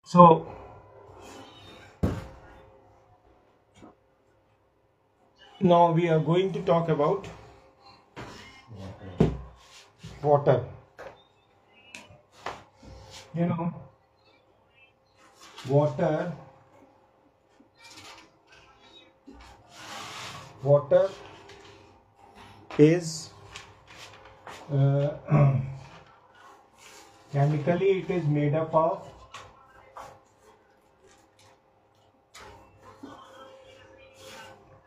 So now we are going to talk about water. You know, water is chemically it is made up of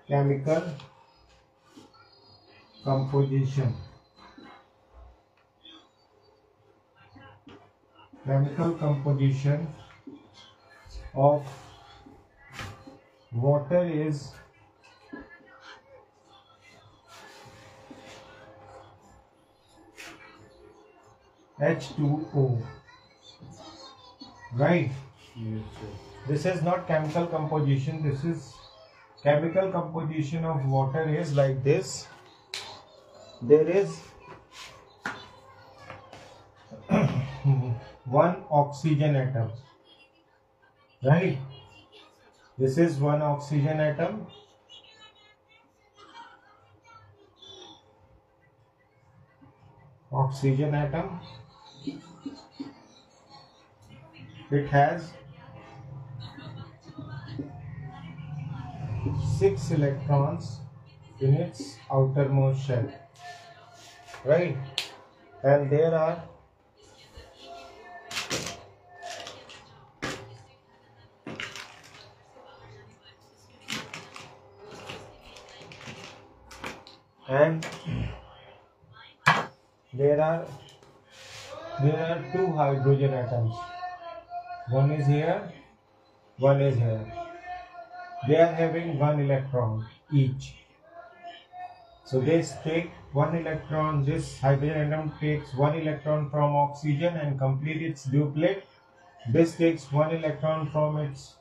chemical composition. Chemical composition of water is H2O, right? Yes, sir. This is not chemical composition. This is chemical composition of water is like this. There is one oxygen atom, right? This is one oxygen atom. Oxygen atom. It has 6 electrons in its outermost shell, right? And there are there are two hydrogen atoms. One is here, one is here. They are having 1 electron each. So this take 1 electron. This hydrogen atom takes 1 electron from oxygen and complete its duplet. This takes 1 electron from its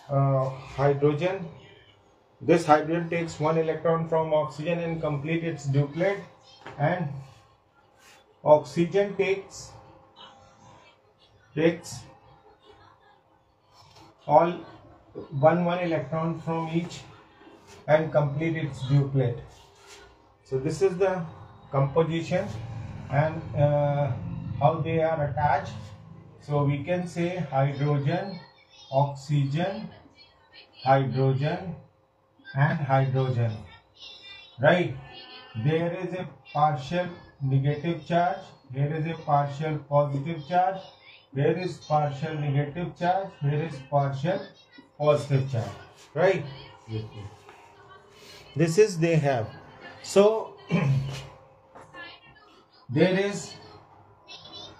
hydrogen. This hydrogen takes 1 electron from oxygen and complete its duplet, and oxygen takes all one electron from each and complete its duplet. So this is the composition and how they are attached. So we can say hydrogen, oxygen, hydrogen and hydrogen, right? There is a partial negative charge, here is a partial positive charge, here is partial negative charge, here is partial positive charge, right? Yes, sir. This is they have. So there is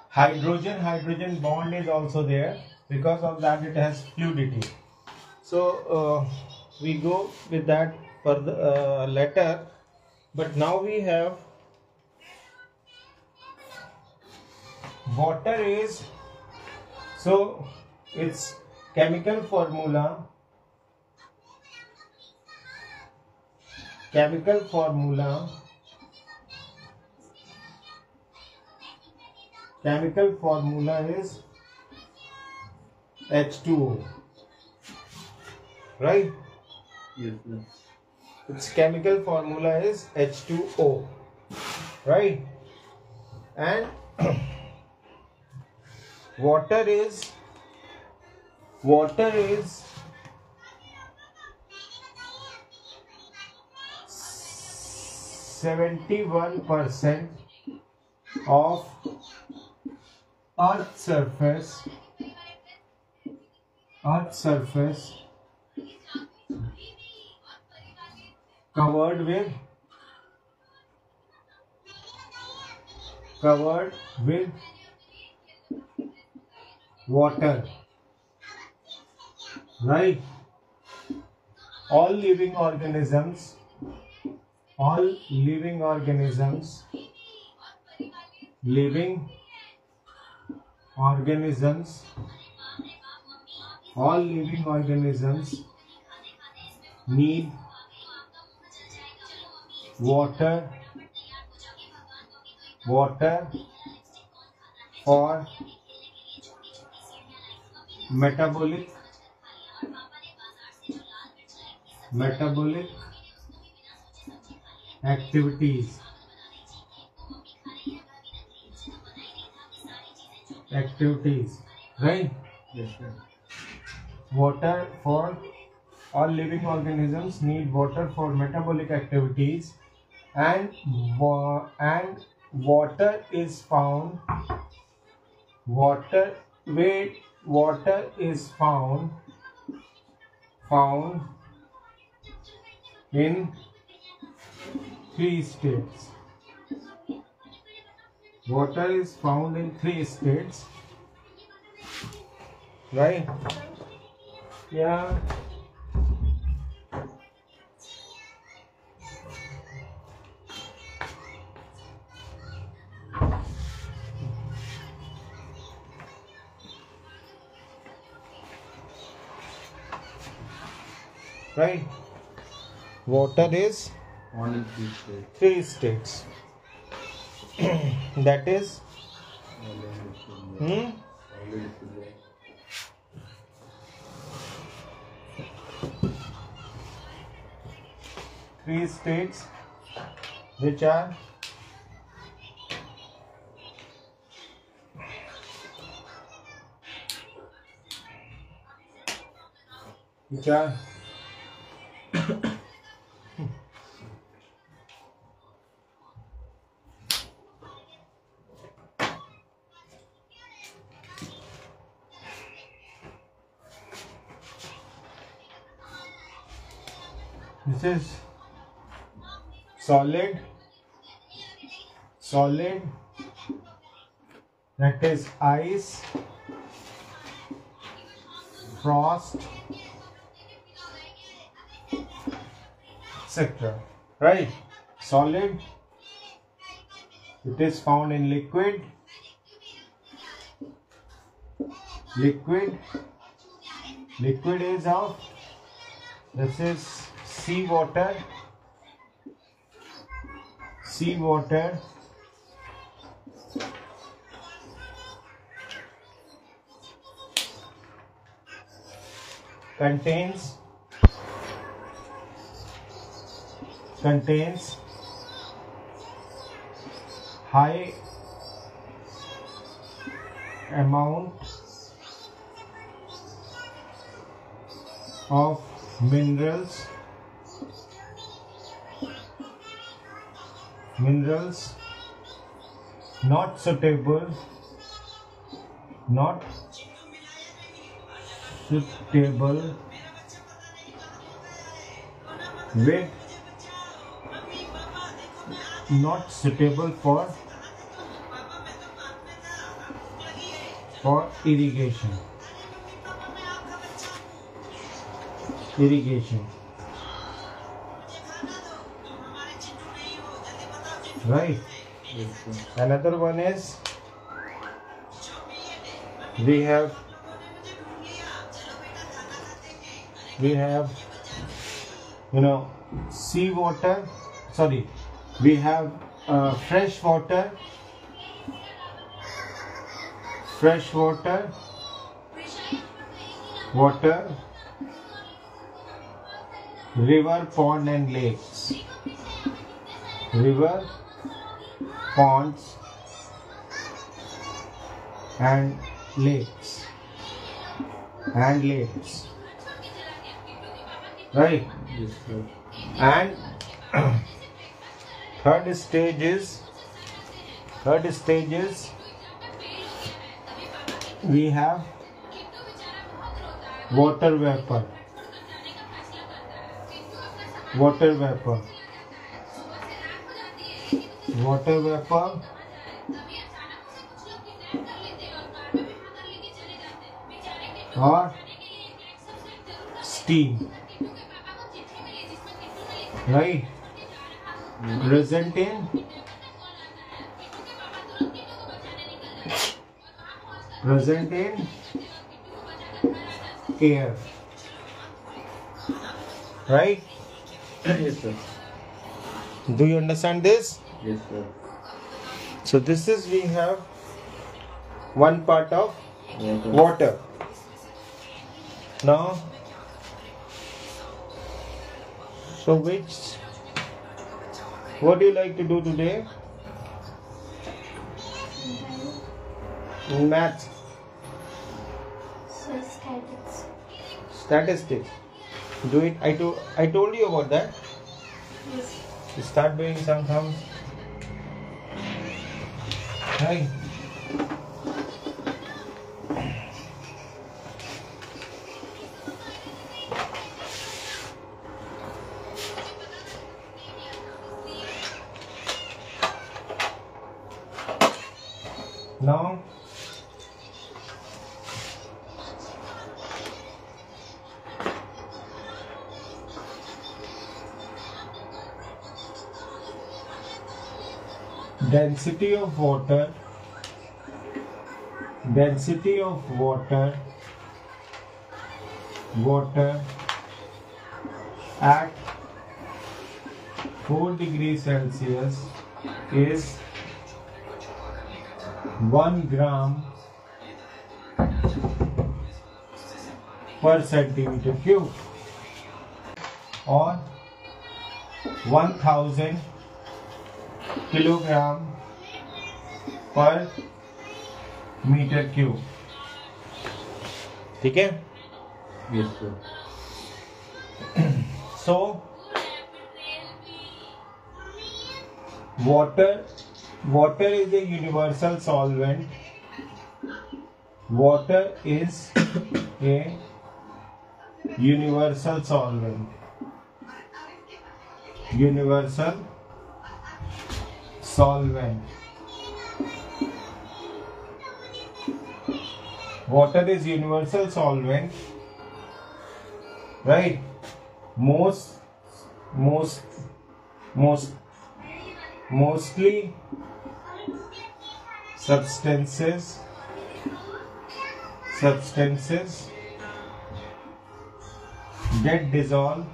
hydrogen bond is also there. Because of that it has fluidity. So we go with that further later, but now we have water is, so its chemical formula is H2O, right? Yes, sir. Its chemical formula is H2O, right? And water is 71% of Earth's surface covered with water, right? All living organisms need water for metabolic activities, right? Yes, sir. Water for all living organisms need water for metabolic activities, and water is found water where water is found in three states. Water is found in three states, right? Yeah. Right. Water is Found in three states. three states. That is three states which are this is solid, that is ice, frost, etc. Right? Solid, it is found in liquid, is of, this is seawater, contains high amount of minerals not suitable for irrigation. Right? Yes, sir. Another one is we have seawater. Sorry, we have fresh water, river, pond and lakes. River, ponds and lakes. Right? Yes, sir. And third stage is we have water vapor. Or steam, right? Present in air, right? Yes, sir. Do you understand this? Yes, sir. So this is, we have one part of water. Now, so what do you like to do today? Maths. So statistics. Statistics. Do it. I told you about that. Yes. You start doing some sums. Right. Now, density of water at 4 degrees Celsius is 1 gram per centimeter cube, or 1000 kilogram per metre cube. ठीक है? Yes, sir. So, water is a universal solvent. Water is a universal solvent. Universal solvent. Water is universal solvent, right? Mostly substances get dissolved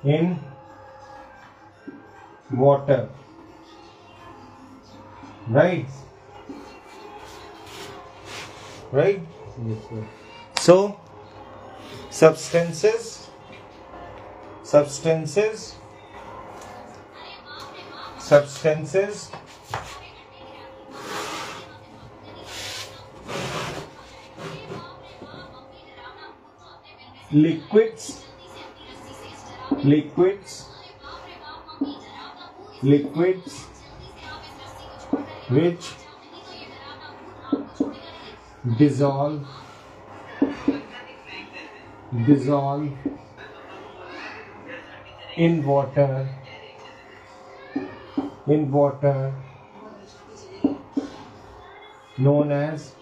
in water, right? Yes, sir. So substances liquids which dissolve in water known as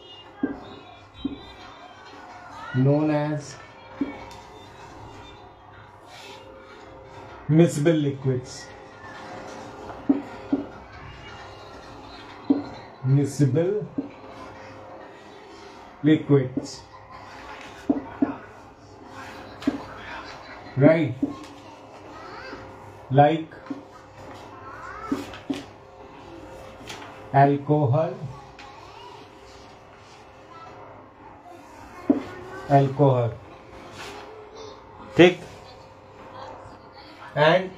miscible liquids. Right, like alcohol, thick, and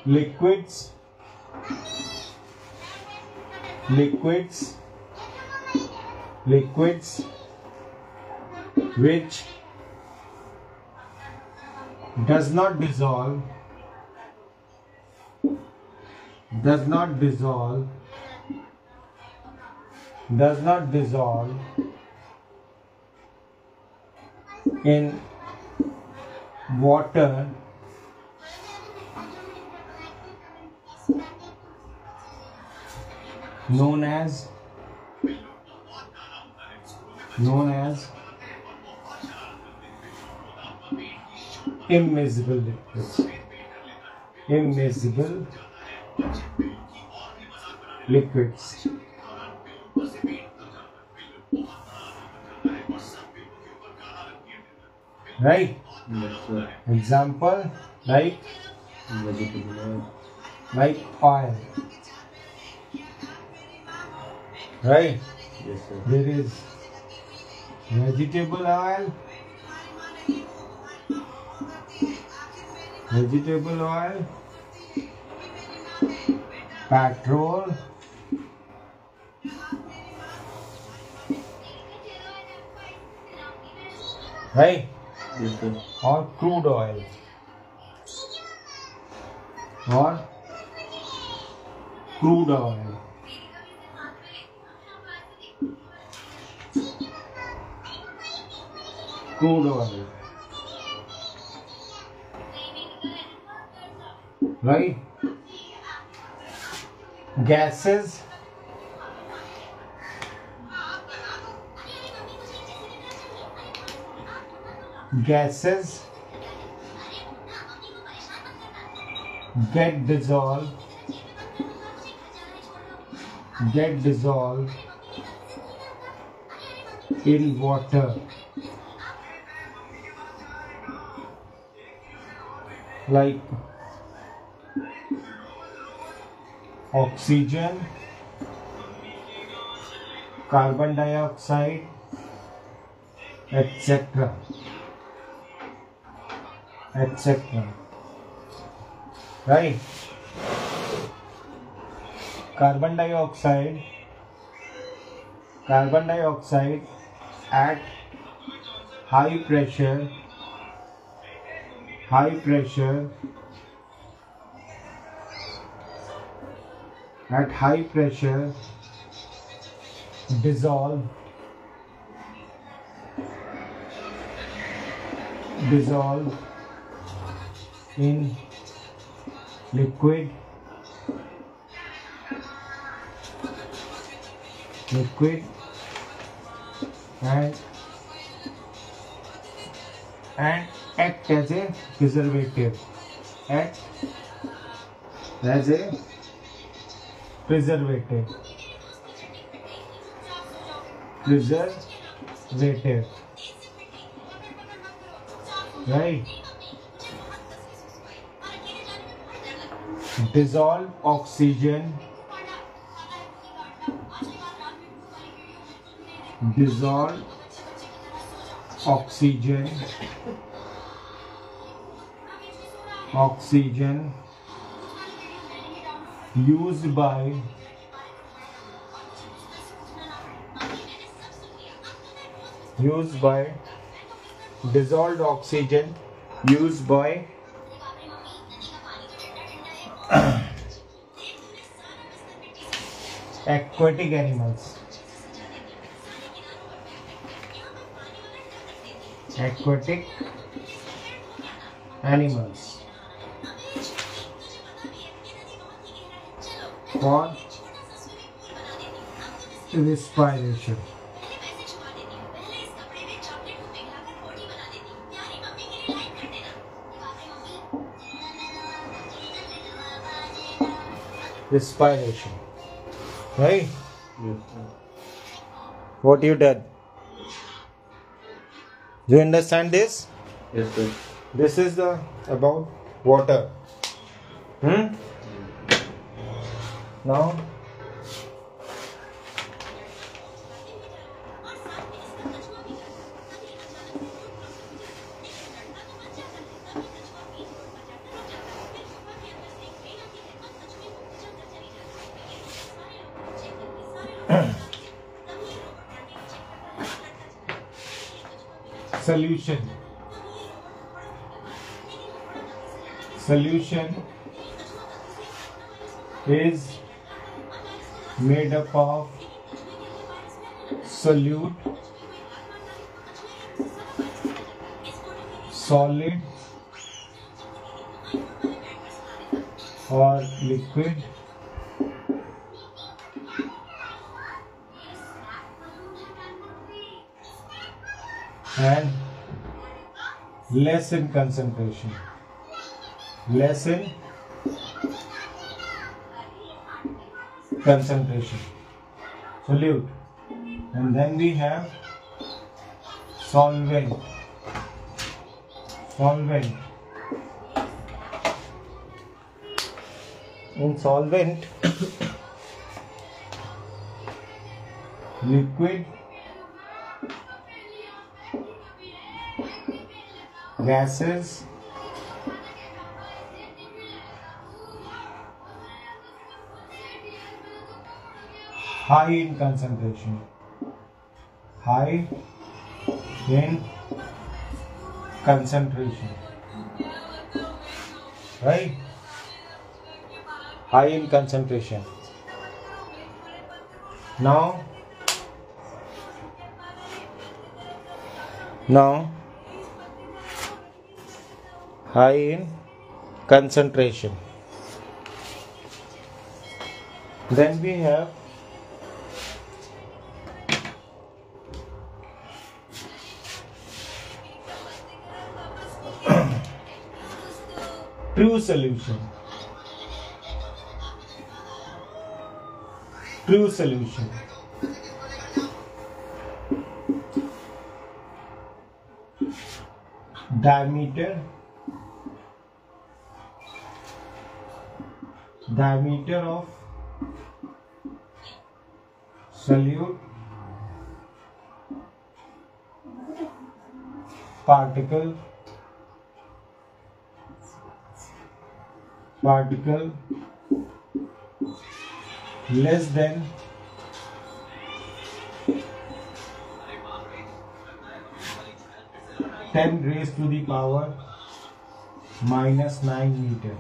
liquids which does not dissolve in water known as immiscible liquids. right? Yes, sir. Example, like Vegetable oil. oil, right? Yes, sir. There is vegetable oil, petrol, right? Yes, sir. Or crude oil, or crude oil, right? Gases, get dissolved in water, like oxygen, carbon dioxide, etc. Right? Carbon dioxide at high pressure dissolve in liquid and act as a preservative. Right? Dissolve oxygen used by dissolved oxygen used by aquatic animals. For respiration. Right? Yes, sir. What you did? Do you understand this? Yes, sir. This is the about water. Now solution is made up of solute, solid or liquid, and less in concentration. Solute. And then we have solvent. solvent. In solvent, liquid, gases, high in concentration. High in concentration. Right? High in concentration. Now high in concentration. Then we have true solution. True solution. Diameter of solute particle less than 10 raised to the power minus 9 meter.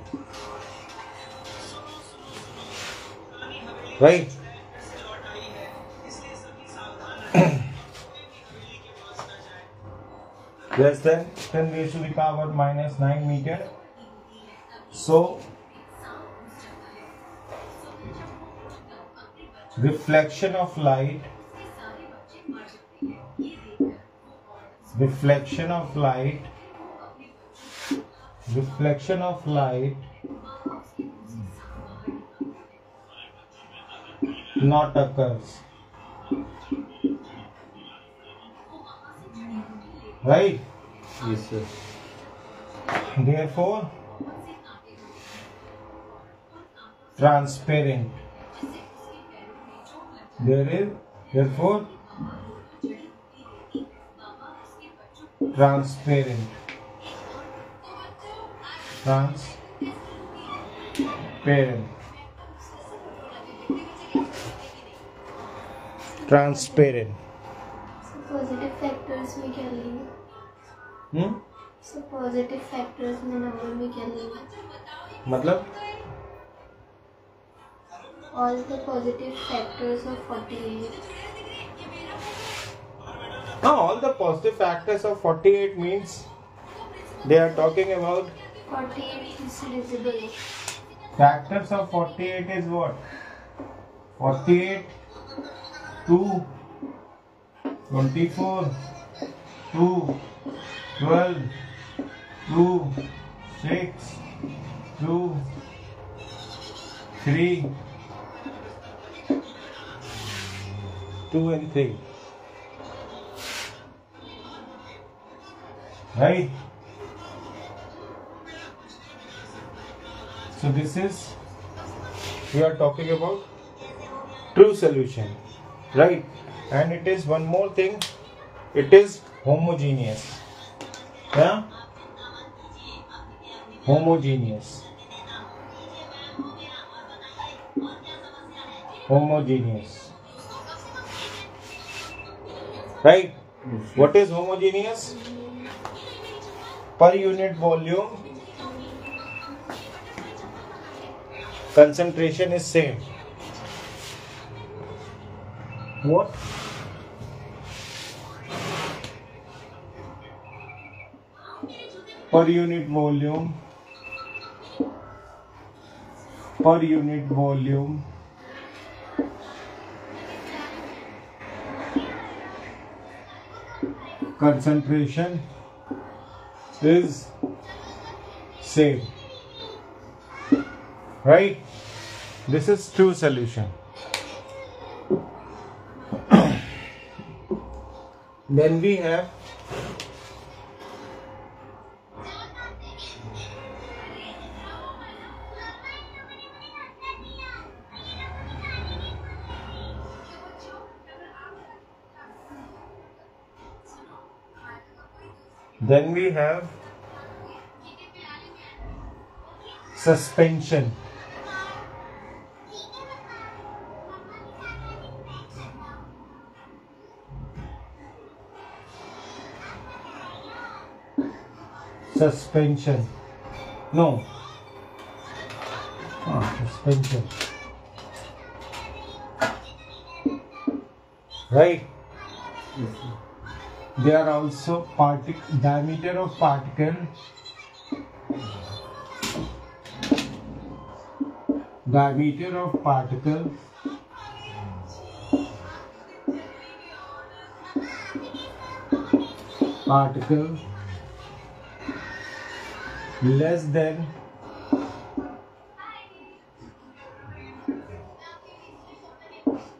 Right? Less than 10 raised to the power minus 9 meter. So reflection of light not occurs. Right? Yes, sir. Therefore, transparent. Therefore, transparent. Transparent. So positive factors we can leave. So positive factors में number we can leave. मतलब All the positive factors of 48. all the positive factors of 48 means they are talking about 48 is divisible. factors of 48 is what? 48, 2, 24, 2, 12, 2, 6, 2, 3, 2 and 3. Right? So this is, we are talking about true solution, right? And it is one more thing, it is homogeneous. Yeah? Homogeneous. Right? What is homogeneous? Per unit volume, concentration is same. What? Per unit volume, concentration is same. Right? This is true solution. Then we have Then we have suspension. Suspension. No. Suspension. Right. Yes, sir. They are also diameter of particle. Diameter of particle less than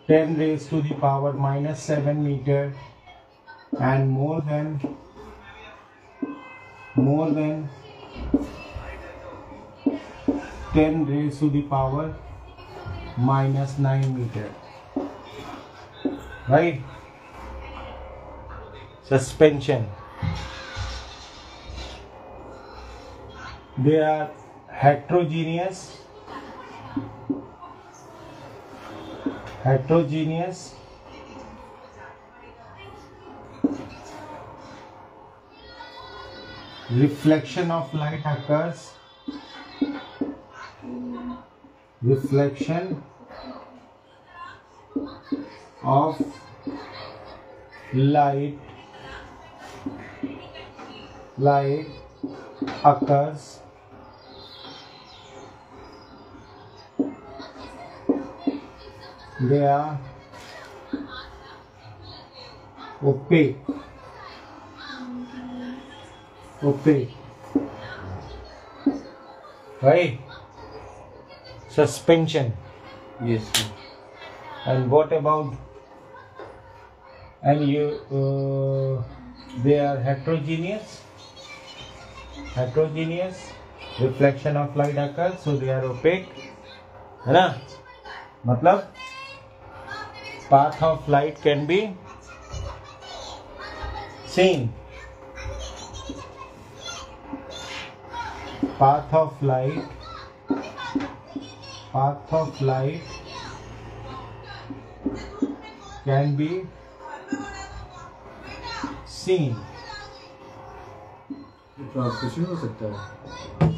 10 raised to the power minus 7 meter and more than 10 raised to the power minus 9 meter. Right? Suspension. They are heterogeneous. Reflection of light occurs. Reflection of light occurs they are opaque. Right? Suspension. Yes, sir. And what about, and they are heterogeneous. Reflection of light occurs, so they are opaque. है ना? मतलब path of light can be seen. Path of light can be seen. Transmission हो सकता है,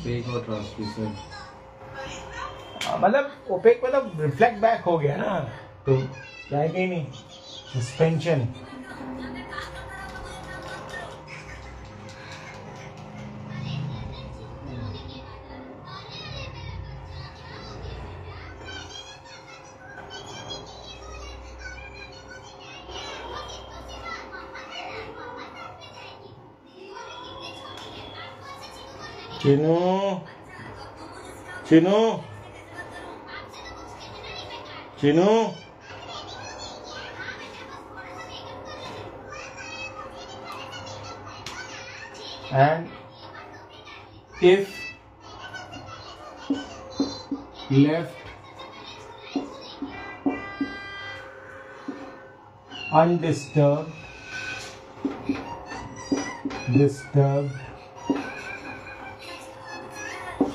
fake और transmission. मतलब OPEC मतलब reflect back हो गया ना, तो जाएगा ही नहीं. Suspension. Chinu. And if left undisturbed,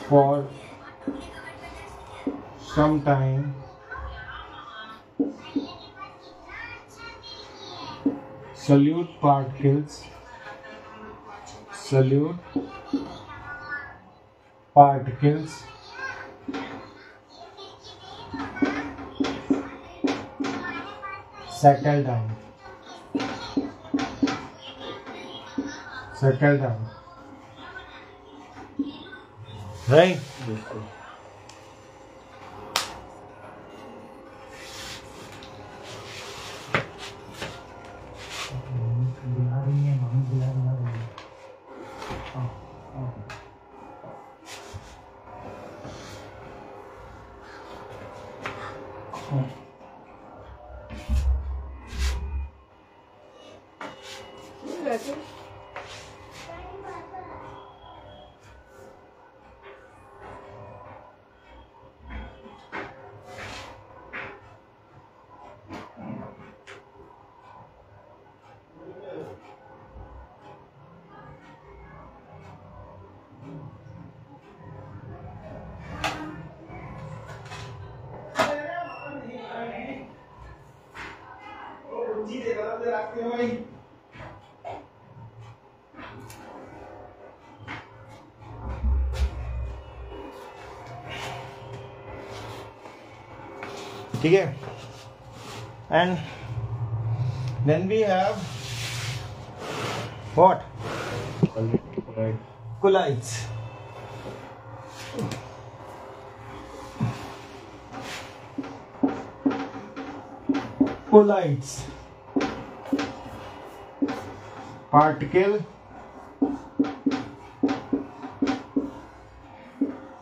for some time, solute particles settle down. Right? Yes, sir. भाई ठीक है. And then we have what? Colloids. Colloids. Particle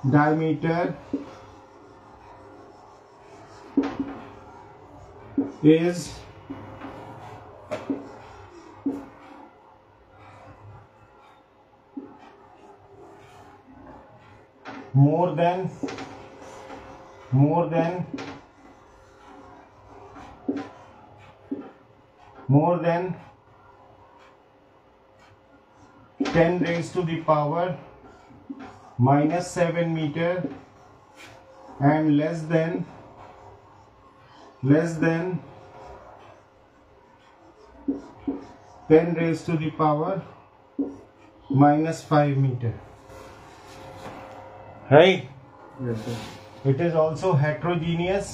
diameter is more than 10 raised to the power -7 meter and less than 10 raised to the power -5 meter. Right? Yes, sir. It is also heterogeneous.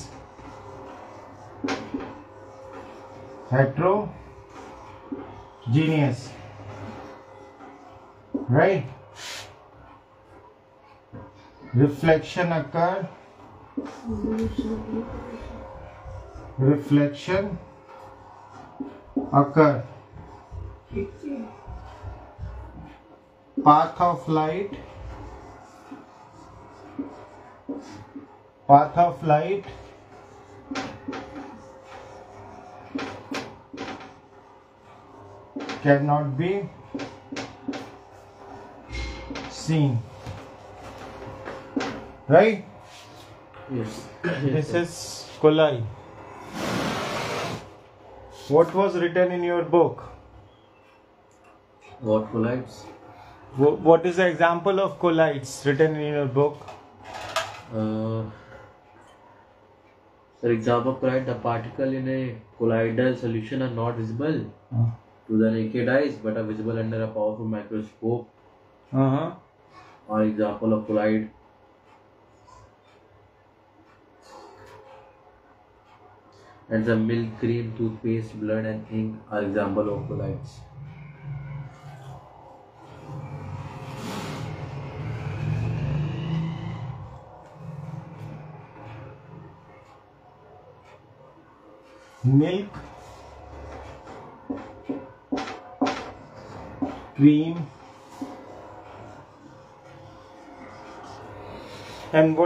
Right? Reflection occur. Path of light cannot be seen. Right? Yes. This is colloid. What was written in your book? What collides? What is the example of colloids written in your book? For example, colloid, the particle in a colloidal solution are not visible to the naked eyes but are visible under a powerful microscope. Or example of colloid. And the milk, cream, toothpaste, blood and ink are example of colloids. Milk, cream, and what